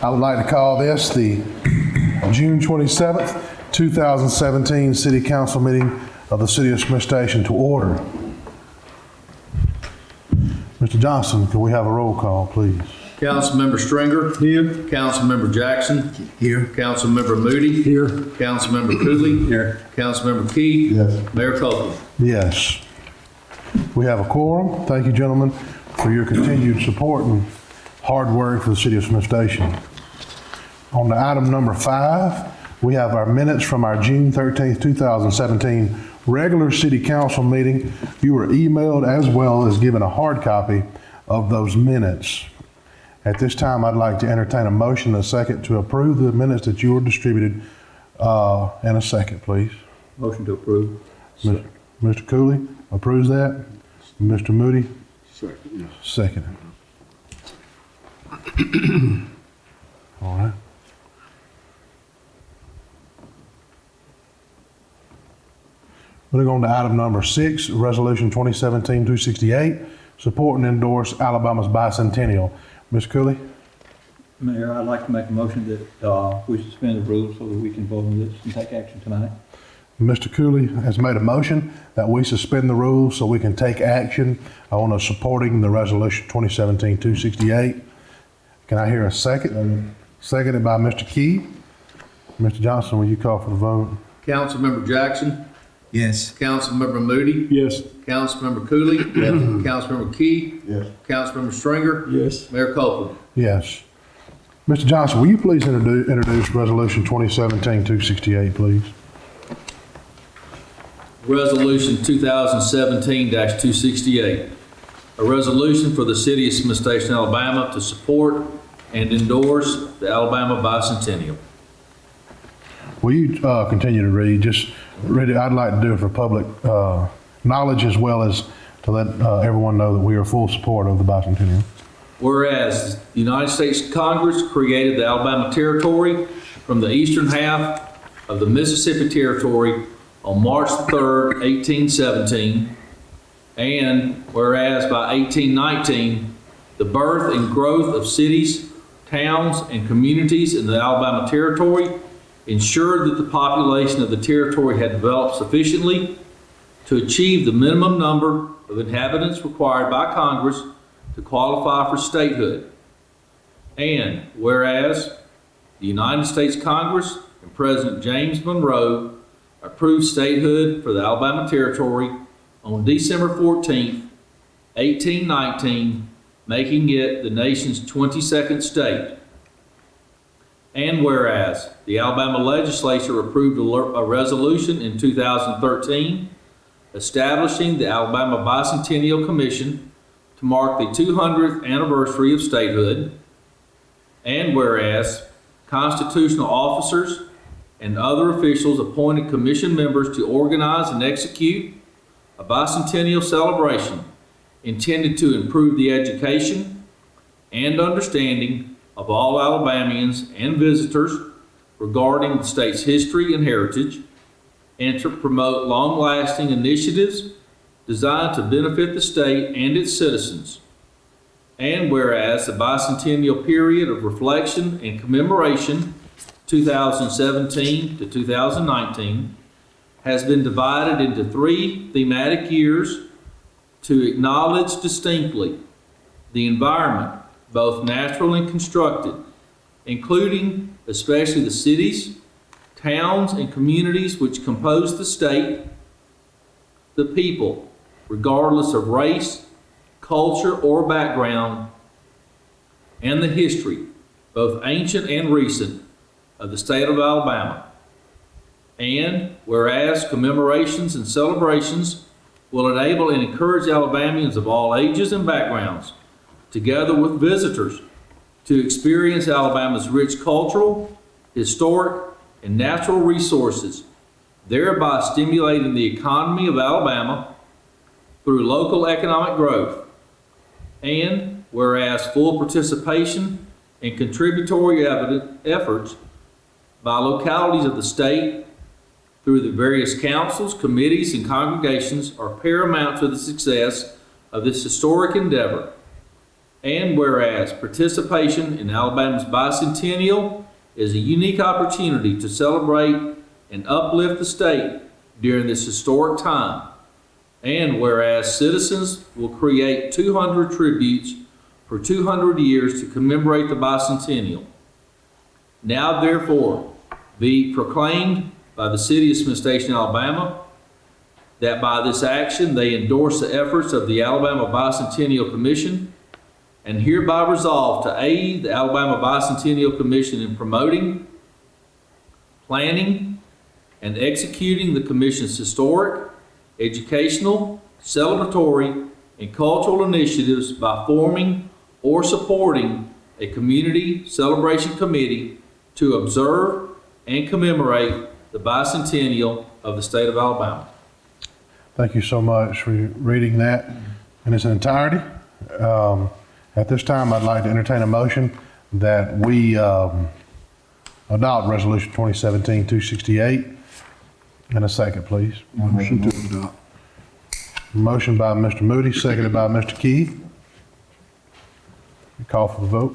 I would like to call this the June 27th, 2017 City Council meeting of the City of Smith Station to order. Mr. Johnson, can we have a roll call, please? Councilmember Stringer. Here. Councilmember Jackson. Here. Councilmember Moody. Here. Councilmember Cooley. Here. Councilmember Key. Yes. Mayor Copeland. Yes. We have a quorum. Thank you, gentlemen, for your continued support and hard work for the City of Smith Station. On to item number 5, we have our minutes from our June 13th, 2017 regular City Council meeting. You were emailed as well as given a hard copy of those minutes. At this time, I'd like to entertain a motion and a second to approve the minutes that you were distributed. And a second, please. Motion to approve. Mr. Cooley approves that. Mr. Moody? Second, yes. Second. All right. Moving on to item number 6, Resolution 2017-268, support and endorse Alabama's bicentennial. Ms. Cooley? Mayor, I'd like to make a motion that we suspend the rules so that we can vote on this and take action tonight. Mr. Cooley has made a motion that we suspend the rules so we can take action on supporting the Resolution 2017-268. Can I hear a second? Seconded by Mr. Key. Mr. Johnson, will you call for the vote? Councilmember Jackson. Yes. Councilmember Moody. Yes. Councilmember Cooley. Yes. Councilmember Key. Yes. Councilmember Stringer. Yes. Mayor Copeland. Yes. Mr. Johnson, will you please introduce Resolution 2017-268, please? Resolution 2017-268. A resolution for the City of Smith Station, Alabama to support and endorse the Alabama bicentennial. Will you continue to read? Just read it. I'd like to do it for public knowledge as well as to let everyone know that we are full support of the bicentennial. Whereas the United States Congress created the Alabama Territory from the eastern half of the Mississippi Territory on March 3rd, 1817, and whereas by 1819, the birth and growth of cities, towns, and communities in the Alabama Territory ensured that the population of the territory had developed sufficiently to achieve the minimum number of inhabitants required by Congress to qualify for statehood. And whereas the United States Congress and President James Monroe approved statehood for the Alabama Territory on December 14th, 1819, making it the nation's 22nd state. And whereas the Alabama legislature approved a resolution in 2013 establishing the Alabama Bicentennial Commission to mark the 200th anniversary of statehood. And whereas constitutional officers and other officials appointed commission members to organize and execute a bicentennial celebration intended to improve the education and understanding of all Alabamians and visitors regarding the state's history and heritage, and to promote long-lasting initiatives designed to benefit the state and its citizens. And whereas the bicentennial period of reflection and commemoration, 2017 to 2019, has been divided into 3 thematic years to acknowledge distinctly the environment, both natural and constructed, including especially the cities, towns, and communities which compose the state, the people, regardless of race, culture, or background, and the history, both ancient and recent, of the state of Alabama. And whereas commemorations and celebrations will enable and encourage Alabamians of all ages and backgrounds, together with visitors, to experience Alabama's rich cultural, historic, and natural resources, thereby stimulating the economy of Alabama through local economic growth. And whereas full participation and contributory efforts by localities of the state through the various councils, committees, and congregations are paramount to the success of this historic endeavor. And whereas participation in Alabama's bicentennial is a unique opportunity to celebrate and uplift the state during this historic time. And whereas citizens will create 200 tributes for 200 years to commemorate the bicentennial. Now therefore be proclaimed by the City of Smith Station, Alabama, that by this action they endorse the efforts of the Alabama Bicentennial Commission, and hereby resolve to aid the Alabama Bicentennial Commission in promoting, planning, and executing the Commission's historic, educational, celebratory, and cultural initiatives by forming or supporting a community celebration committee to observe and commemorate the bicentennial of the state of Alabama. Thank you so much for reading that in its entirety. At this time, I'd like to entertain a motion that we adopt Resolution 2017-268. In a second, please. Motion to adopt. Motion by Mr. Moody, seconded by Mr. Key. Call for the vote.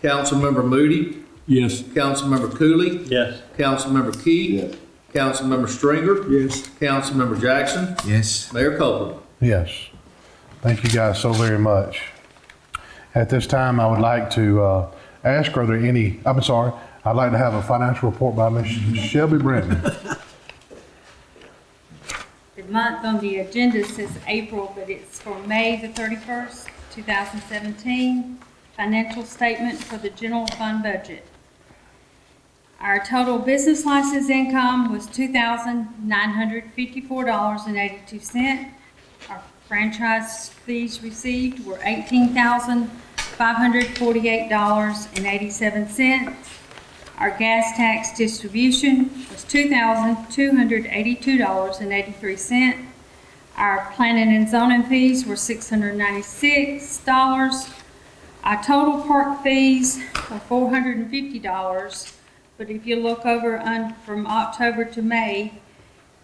Councilmember Moody, Yes. Councilmember Cooley, Yes. Councilmember Key, Yes. Councilmember Stringer, Yes. Councilmember Jackson, Yes. Mayor Copeland. Yes. Thank you guys so very much. At this time, I would like to ask, are there any, I'd like to have a financial report by Ms. Shelby Brenton. The month on the agenda says April, but it's for May the 31st, 2017. Financial statement for the general fund budget. Our total business license income was $2,954.82. Our franchise fees received were $18,548.87. Our gas tax distribution was $2,282.83. Our planning and zoning fees were $696. Our total park fees were $450. But if you look over from October to May,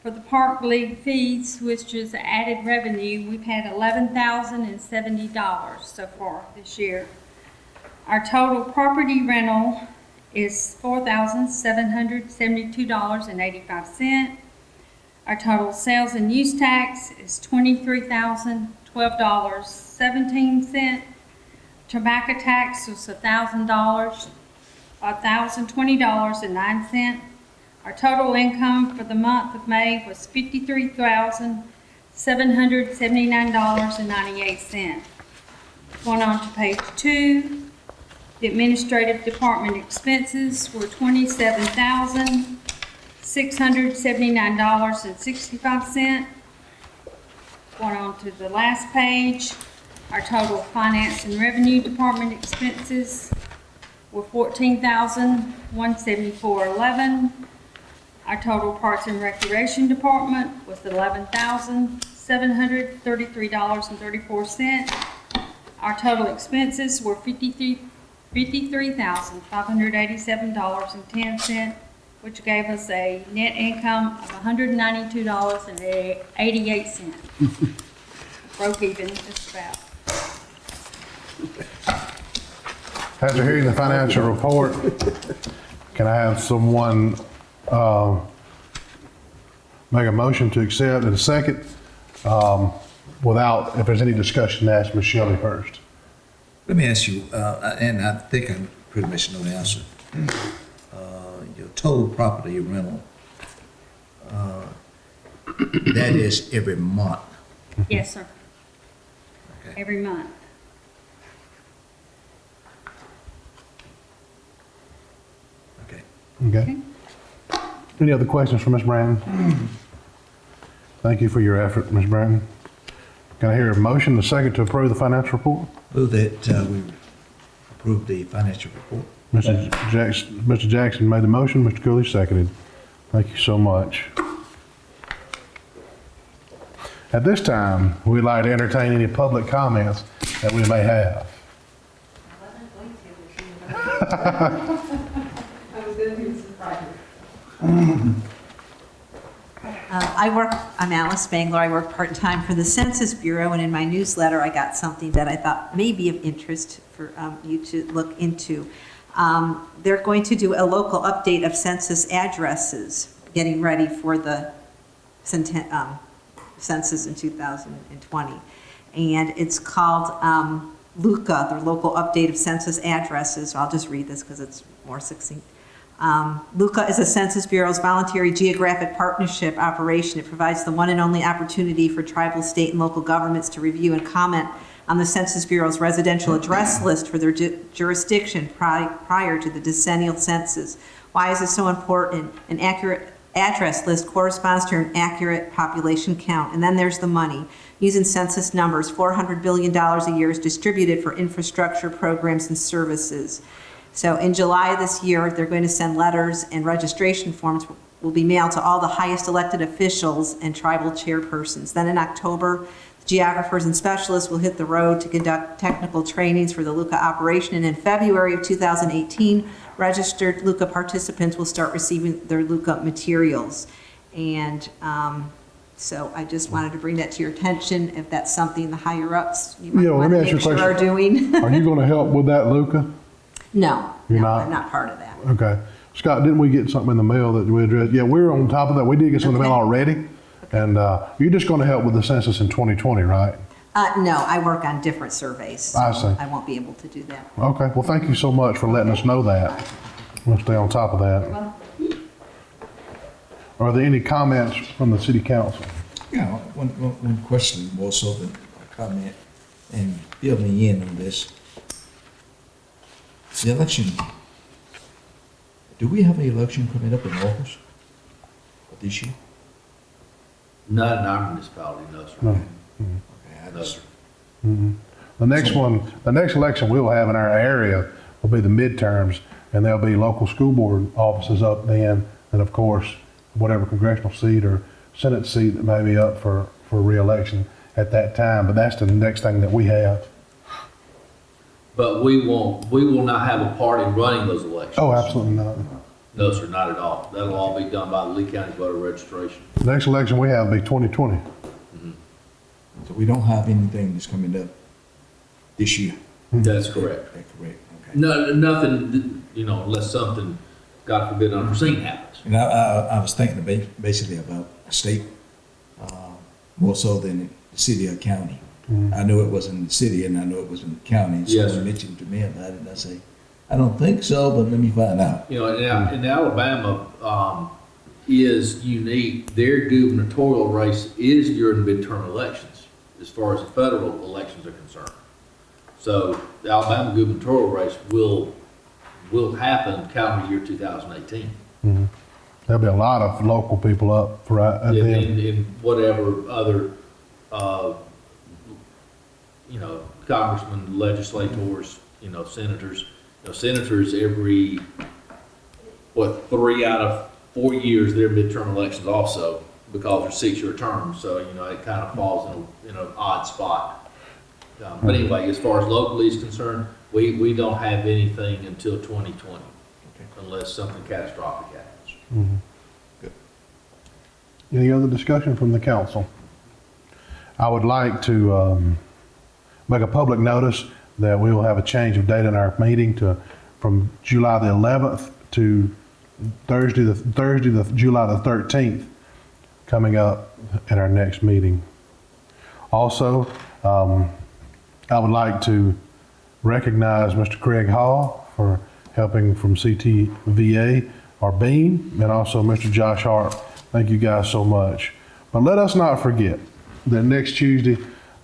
for the park league fees, which is added revenue, we've had $11,070 so far this year. Our total property rental is $4,772.85. Our total sales and use tax is $23,012.17. Tobacco tax was $1,020.09. Our total income for the month of May was $53,779.98. Going on to page 2, the administrative department expenses were $27,679.65. Going on to the last page, our total finance and revenue department expenses were $14,174.11. Our total parks and recreation department was $11,733.34. Our total expenses were $53,587.10, which gave us a net income of $192.88. Broke even, just about. After hearing the financial report, can I have someone make a motion to accept in a second without, if there's any discussion, ask Ms. Shelby first. Let me ask you, and I think I pretty much know the answer. Your total property rental, that is every month. Yes, sir. Okay. Every month. Okay. Okay. Any other questions for Ms. Brandon? Thank you for your effort, Ms. Brandon. Can I hear a motion, a second, to approve the financial report? Move that we approve the financial report. Mr. Jackson made the motion, Mr. Cooley seconded. Thank you so much. At this time, we'd like to entertain any public comments that we may have. I'm Alice Spangler. I work part-time for the Census Bureau, and in my newsletter, I got something that I thought may be of interest for you to look into. They're going to do a local update of census addresses, getting ready for the census in 2020. And it's called LUCA, the Local Update of Census Addresses. I'll just read this because it's more succinct. LUCA is a Census Bureau's voluntary geographic partnership operation. It provides the one and only opportunity for tribal, state, and local governments to review and comment on the Census Bureau's residential address list for their jurisdiction prior to the decennial census. Why is it so important? An accurate address list corresponds to an accurate population count. And then there's the money. Using census numbers, $400 billion a year is distributed for infrastructure programs and services. So in July of this year, they're going to send letters, and registration forms will be mailed to all the highest elected officials and tribal chairpersons. Then in October, geographers and specialists will hit the road to conduct technical trainings for the LUCA operation. And in February of 2018, registered LUCA participants will start receiving their LUCA materials. And so I just wanted to bring that to your attention. If that's something the higher ups you might Yeah, let want me to ask you a make sure are question. doing. Are you going to help with that, Luca? No, You're no, not? I'm not part of that. Okay. Scott, didn't we get something in the mail that we addressed? Yeah, we're on top of that. We did get something in the mail Okay. already. And you're just going to help with the census in 2020, right? No, I work on different surveys. So I see. I won't be able to do that. Okay. Well, thank you so much for letting us know that. We'll stay on top of that. Are there any comments from the city council? Yeah, one question more so than a comment, and fill me in on this. The election, do we have an election coming up in August of this year? Not in our municipality, no, sir. No. Okay, I No, just, sir. The next election we'll have in our area will be the midterms, and there'll be local school board offices up then, and of course, whatever congressional seat or Senate seat that may be up for reelection at that time. But that's the next thing that we have. But we will not have a party running those elections. Oh, absolutely not. No, sir, not at all. That'll all be done by the Lee County voter registration. The next election we have will be 2020. so we don't have anything that's coming up this year? That's correct. Okay, correct, okay. No, nothing, unless something, God forbid, unforeseen happens. And I was thinking basically about state, more so than the city or county. I knew it was in the city and I knew it was in the county. And Yes, sir. someone mentioned to me about it and I say, I don't think so, but let me find out. In Alabama, is unique. Their gubernatorial race is during midterm elections, as far as the federal elections are concerned. So the Alabama gubernatorial race will happen calendar year 2018. There'll be a lot of local people up for that. In whatever other, congressmen, legislators, senators. Senators every, 3 out of 4 years, their midterm elections also, because they're 6-year terms. So, it kind of falls in an odd spot. But anyway, as far as locally is concerned, we don't have anything until 2020, unless something catastrophic happens. Any other discussion from the council? I would like to make a public notice that we will have a change of date in our meeting from July the 11th to Thursday, July the 13th, coming up at our next meeting. Also, I would like to recognize Mr. Craig Hall for helping from CTVA, our beam, and also Mr. Josh Hart. Thank you guys so much. But let us not forget that next Tuesday,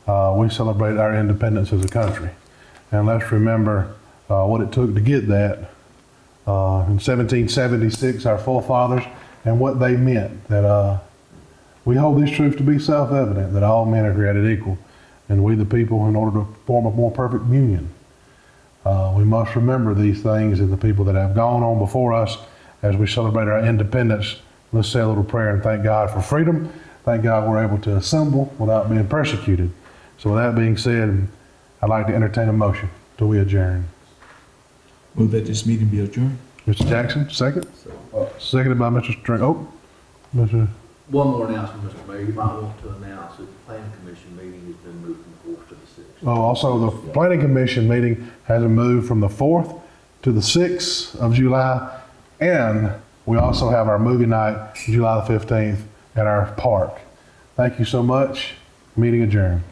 we celebrate our independence as a country. And let's remember what it took to get that. In 1776, our forefathers, and what they meant, that we hold this truth to be self-evident, that all men are created equal, and we the people, in order to form a more perfect union. We must remember these things and the people that have gone on before us as we celebrate our independence. Let's say a little prayer and thank God for freedom. Thank God we're able to assemble without being persecuted. So with that being said, I'd like to entertain a motion till we adjourn. Move that this meeting be adjourned? Mr. Jackson, second? Seconded by Mr. String. Oh, Mr. One more announcement, Mr. Mayor. You might want to announce that the planning commission meeting has been moved from the 4th to the 6th. Oh, also, the planning commission meeting has been moved from the 4th to the 6th of July. And we also have our movie night, July the 15th, at our park. Thank you so much. Meeting adjourned.